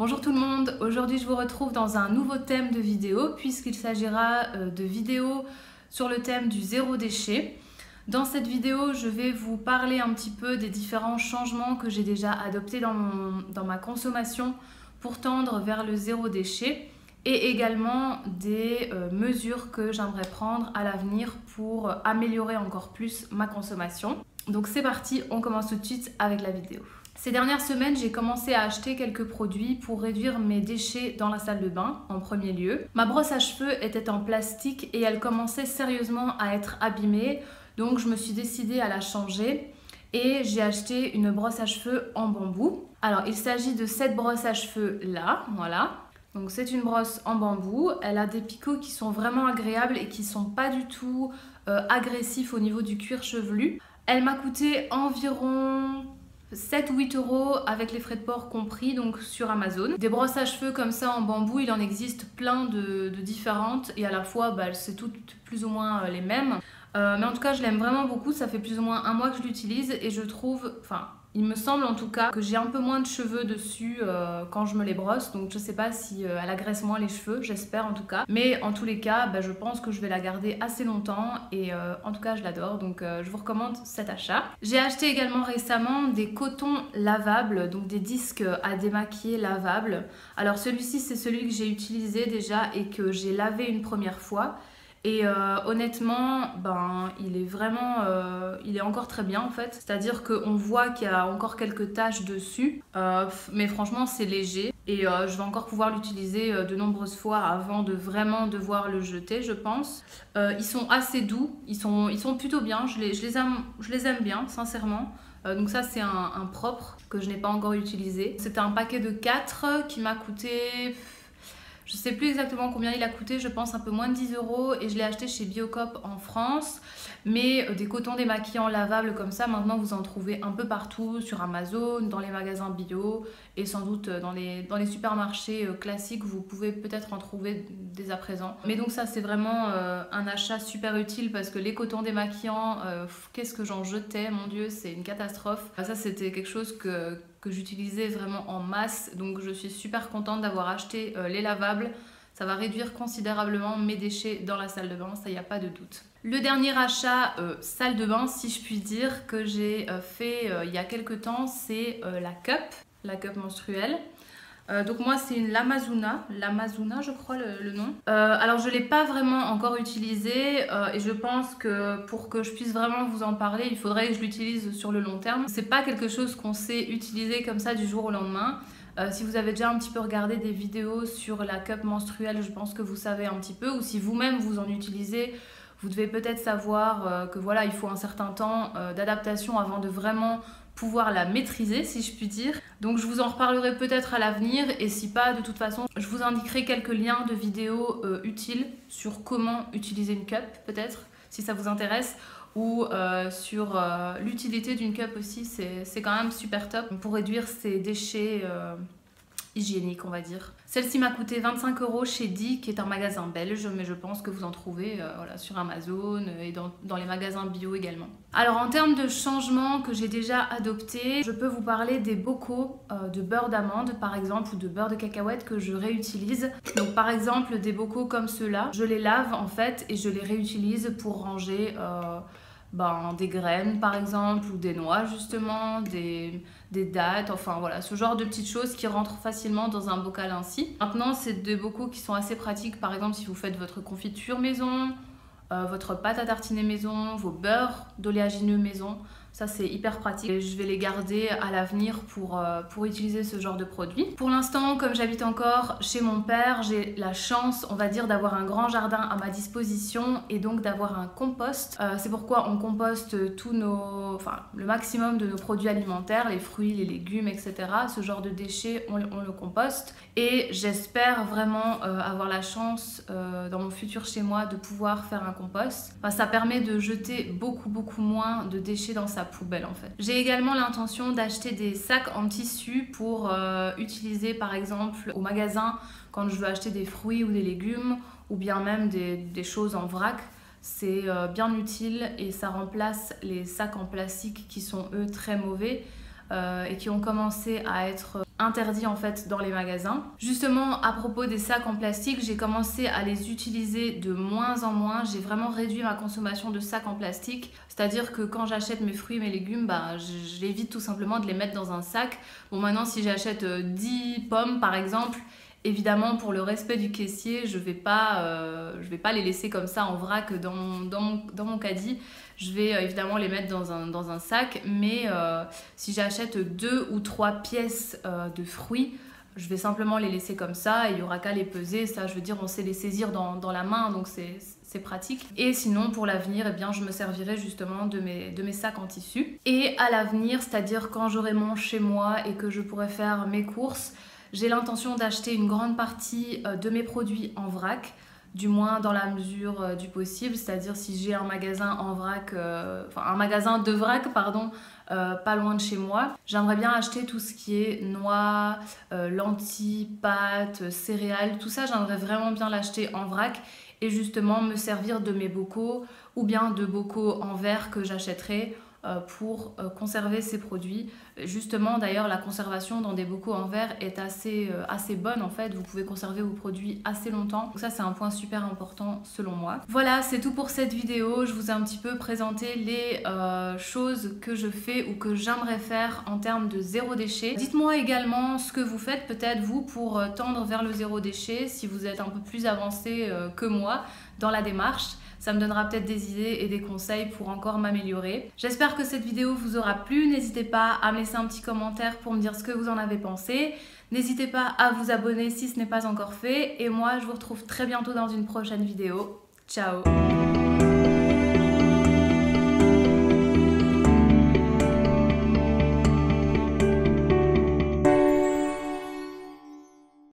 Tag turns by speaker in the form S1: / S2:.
S1: Bonjour tout le monde, aujourd'hui je vous retrouve dans un nouveau thème de vidéo puisqu'il s'agira de vidéos sur le thème du zéro déchet. Dans cette vidéo, je vais vous parler un petit peu des différents changements que j'ai déjà adoptés dans ma consommation pour tendre vers le zéro déchet et également des mesures que j'aimerais prendre à l'avenir pour améliorer encore plus ma consommation. Donc c'est parti, on commence tout de suite avec la vidéo. Ces dernières semaines, j'ai commencé à acheter quelques produits pour réduire mes déchets dans la salle de bain en premier lieu. Ma brosse à cheveux était en plastique et elle commençait sérieusement à être abîmée, donc je me suis décidée à la changer et j'ai acheté une brosse à cheveux en bambou. Alors il s'agit de cette brosse à cheveux là, voilà. Donc c'est une brosse en bambou, elle a des picots qui sont vraiment agréables et qui sont pas du tout agressifs au niveau du cuir chevelu. Elle m'a coûté environ 7 ou 8 € avec les frais de port compris, donc sur Amazon. Des brosses à cheveux comme ça en bambou, il en existe plein de différentes et à la fois c'est toutes plus ou moins les mêmes. Mais en tout cas je l'aime vraiment beaucoup, ça fait plus ou moins un mois que je l'utilise et je trouve, il me semble en tout cas que j'ai un peu moins de cheveux dessus quand je me les brosse, donc je sais pas si elle agresse moins les cheveux, j'espère en tout cas. Mais en tous les cas, je pense que je vais la garder assez longtemps et en tout cas je l'adore, donc je vous recommande cet achat. J'ai acheté également récemment des cotons lavables, donc des disques à démaquiller lavables. Alors celui-ci c'est celui que j'ai utilisé déjà et que j'ai lavé une première fois. Et honnêtement, il est vraiment, il est encore très bien en fait. C'est-à-dire qu'on voit qu'il y a encore quelques taches dessus, mais franchement c'est léger. Et je vais encore pouvoir l'utiliser de nombreuses fois avant de vraiment devoir le jeter, je pense. Ils sont assez doux, ils sont plutôt bien, je les aime bien, sincèrement. Donc ça c'est un propre que je n'ai pas encore utilisé. C'était un paquet de 4 qui m'a coûté... Je ne sais plus exactement combien il a coûté, je pense un peu moins de 10 € et je l'ai acheté chez Biocop en France. Mais des cotons démaquillants lavables comme ça, maintenant vous en trouvez un peu partout, sur Amazon, dans les magasins bio et sans doute dans les supermarchés classiques, vous pouvez peut-être en trouver dès à présent. Mais donc ça c'est vraiment un achat super utile parce que les cotons démaquillants, qu'est-ce que j'en jetais, mon Dieu, c'est une catastrophe. Ça c'était quelque chose que j'utilisais vraiment en masse, donc je suis super contente d'avoir acheté les lavables. Ça va réduire considérablement mes déchets dans la salle de bain, ça y a pas de doute. Le dernier achat salle de bain, si je puis dire, que j'ai fait il y a quelques temps, c'est la cup menstruelle. Donc moi c'est une Lamazuna je crois le nom. Alors je ne l'ai pas vraiment encore utilisée et je pense que pour que je puisse vraiment vous en parler, il faudrait que je l'utilise sur le long terme. C'est pas quelque chose qu'on sait utiliser comme ça du jour au lendemain. Si vous avez déjà un petit peu regardé des vidéos sur la cup menstruelle, je pense que vous savez un petit peu, ou si vous-même vous en utilisez, vous devez peut-être savoir que voilà, il faut un certain temps d'adaptation avant de vraiment pouvoir la maîtriser, si je puis dire. Donc je vous en reparlerai peut-être à l'avenir et si pas, de toute façon, je vous indiquerai quelques liens de vidéos utiles sur comment utiliser une cup, peut-être, si ça vous intéresse, ou sur l'utilité d'une cup aussi, c'est quand même super top pour réduire ces déchets hygiénique, on va dire. Celle-ci m'a coûté 25 € chez Di, qui est un magasin belge, mais je pense que vous en trouvez sur Amazon et dans les magasins bio également. Alors en termes de changements que j'ai déjà adoptés, je peux vous parler des bocaux de beurre d'amande par exemple ou de beurre de cacahuète que je réutilise. Donc par exemple des bocaux comme ceux-là, je les lave en fait et je les réutilise pour ranger des graines par exemple ou des noix justement, des dattes, enfin voilà, ce genre de petites choses qui rentrent facilement dans un bocal ainsi. Maintenant c'est des bocaux qui sont assez pratiques par exemple si vous faites votre confiture maison, votre pâte à tartiner maison, vos beurres d'oléagineux maison. Ça c'est hyper pratique et je vais les garder à l'avenir pour utiliser ce genre de produit. Pour l'instant, comme j'habite encore chez mon père, j'ai la chance, on va dire, d'avoir un grand jardin à ma disposition et donc d'avoir un compost. C'est pourquoi on composte le maximum de nos produits alimentaires, les fruits, les légumes, etc. Ce genre de déchets, on le composte et j'espère vraiment avoir la chance dans mon futur chez moi de pouvoir faire un compost. Ça permet de jeter beaucoup moins de déchets dans sa poubelle en fait. J'ai également l'intention d'acheter des sacs en tissu pour utiliser par exemple au magasin quand je veux acheter des fruits ou des légumes ou bien même des choses en vrac. C'est bien utile et ça remplace les sacs en plastique qui sont eux très mauvais. et qui ont commencé à être interdits en fait dans les magasins. Justement, à propos des sacs en plastique, j'ai commencé à les utiliser de moins en moins. J'ai vraiment réduit ma consommation de sacs en plastique. C'est-à-dire que quand j'achète mes fruits et mes légumes, je l'évite tout simplement de les mettre dans un sac. Bon, maintenant, si j'achète 10 pommes par exemple, évidemment, pour le respect du caissier, je vais pas les laisser comme ça en vrac dans mon caddie. Je vais évidemment les mettre dans un sac, mais si j'achète 2 ou 3 pièces de fruits, je vais simplement les laisser comme ça et il n'y aura qu'à les peser. Ça, je veux dire, on sait les saisir dans la main, donc c'est pratique. Et sinon, pour l'avenir, eh bien, je me servirai justement de mes sacs en tissu. Et à l'avenir, c'est-à-dire quand j'aurai mon chez moi et que je pourrai faire mes courses, j'ai l'intention d'acheter une grande partie de mes produits en vrac, du moins dans la mesure du possible, c'est-à-dire si j'ai un magasin en vrac, un magasin de vrac, pardon, pas loin de chez moi, j'aimerais bien acheter tout ce qui est noix, lentilles, pâtes, céréales, tout ça, j'aimerais vraiment bien l'acheter en vrac et justement me servir de mes bocaux ou bien de bocaux en verre que j'achèterai pour conserver ces produits. Justement, d'ailleurs, la conservation dans des bocaux en verre est assez bonne en fait. Vous pouvez conserver vos produits assez longtemps. Donc ça, c'est un point super important selon moi. Voilà, c'est tout pour cette vidéo. Je vous ai un petit peu présenté les choses que je fais ou que j'aimerais faire en termes de zéro déchet. Dites-moi également ce que vous faites peut-être vous pour tendre vers le zéro déchet si vous êtes un peu plus avancé que moi dans la démarche. Ça me donnera peut-être des idées et des conseils pour encore m'améliorer. J'espère que cette vidéo vous aura plu. N'hésitez pas à me laisser un petit commentaire pour me dire ce que vous en avez pensé. N'hésitez pas à vous abonner si ce n'est pas encore fait. Et moi, je vous retrouve très bientôt dans une prochaine vidéo. Ciao!